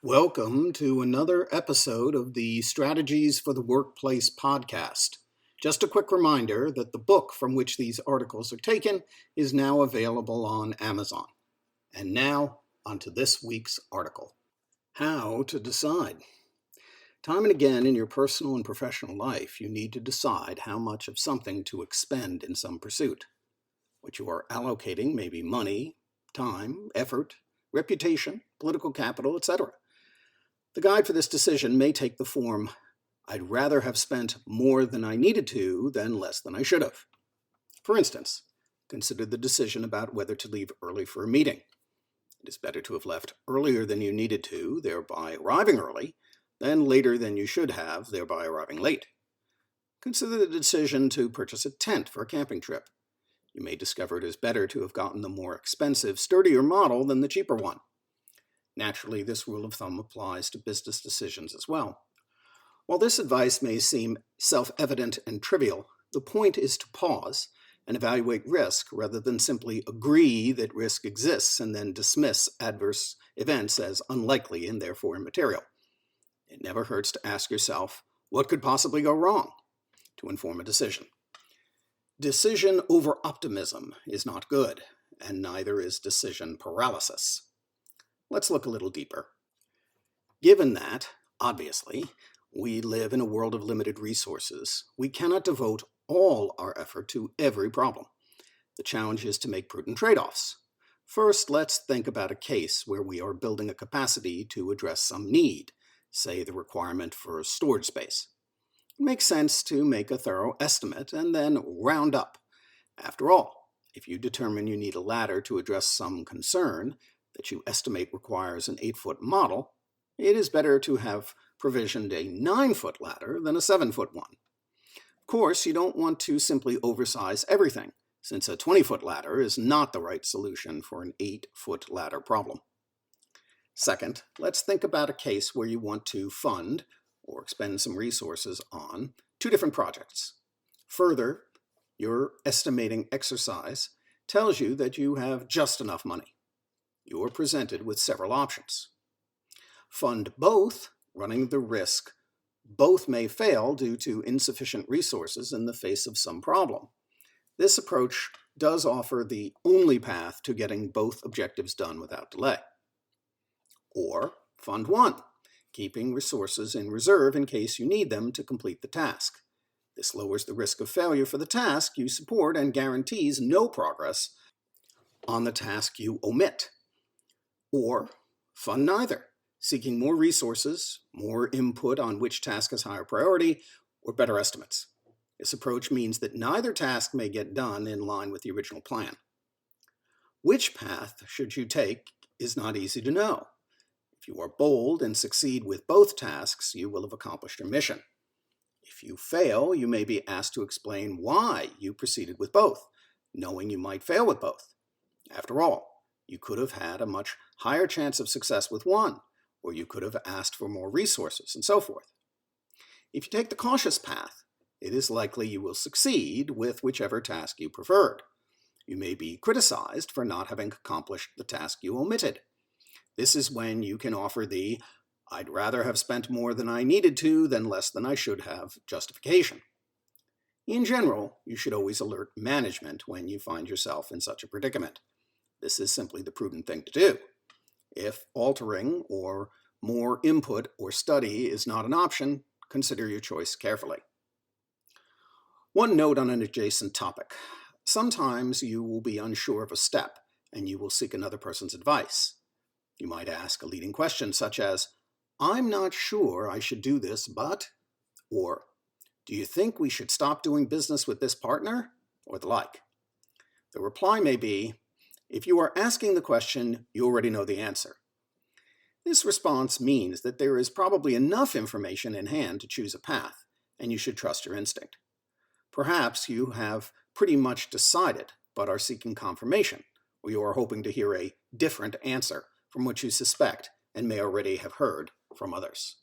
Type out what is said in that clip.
Welcome to another episode of the Strategies for the Workplace podcast. Just a quick reminder that the book from which these articles are taken is now available on Amazon. And now, onto this week's article. How to decide. Time and again in your personal and professional life, you need to decide how much of something to expend in some pursuit. What you are allocating may be money, time, effort, reputation, political capital, etc. The guide for this decision may take the form, I'd rather have spent more than I needed to than less than I should have. For instance, consider the decision about whether to leave early for a meeting. It is better to have left earlier than you needed to, thereby arriving early, than later than you should have, thereby arriving late. Consider the decision to purchase a tent for a camping trip. You may discover it is better to have gotten the more expensive, sturdier model than the cheaper one. Naturally, this rule of thumb applies to business decisions as well. While this advice may seem self-evident and trivial, the point is to pause and evaluate risk rather than simply agree that risk exists and then dismiss adverse events as unlikely and therefore immaterial. It never hurts to ask yourself, what could possibly go wrong, to inform a decision. Decision over-optimism is not good, and neither is decision paralysis. Let's look a little deeper. Given that, obviously, we live in a world of limited resources, we cannot devote all our effort to every problem. The challenge is to make prudent trade-offs. First, let's think about a case where we are building a capacity to address some need, say the requirement for storage space. It makes sense to make a thorough estimate and then round up. After all, if you determine you need a ladder to address some concern that you estimate requires an 8-foot model, it is better to have provisioned a 9-foot ladder than a 7-foot one. Of course, you don't want to simply oversize everything, since a 20-foot ladder is not the right solution for an 8-foot ladder problem. Second, let's think about a case where you want to fund or expend some resources on 2 different projects. Further, your estimating exercise tells you that you have just enough money. You are presented with several options. Fund both, running the risk both may fail due to insufficient resources in the face of some problem. This approach does offer the only path to getting both objectives done without delay. Or fund one, keeping resources in reserve in case you need them to complete the task. This lowers the risk of failure for the task you support and guarantees no progress on the task you omit. Or fund neither, seeking more resources, more input on which task has higher priority, or better estimates. This approach means that neither task may get done in line with the original plan. Which path should you take is not easy to know. If you are bold and succeed with both tasks, you will have accomplished your mission. If you fail, you may be asked to explain why you proceeded with both, knowing you might fail with both. After all, you could have had a much higher chance of success with one, or you could have asked for more resources, and so forth. If you take the cautious path, it is likely you will succeed with whichever task you preferred. You may be criticized for not having accomplished the task you omitted. This is when you can offer the, I'd rather have spent more than I needed to than less than I should have justification. In general, you should always alert management when you find yourself in such a predicament. This is simply the prudent thing to do. If altering or more input or study is not an option, consider your choice carefully. One note on an adjacent topic. Sometimes you will be unsure of a step and you will seek another person's advice. You might ask a leading question such as, I'm not sure I should do this, but, or, do you think we should stop doing business with this partner, or the like. The reply may be, if you are asking the question, you already know the answer. This response means that there is probably enough information in hand to choose a path, and you should trust your instinct. Perhaps you have pretty much decided, but are seeking confirmation, or you are hoping to hear a different answer from what you suspect and may already have heard from others.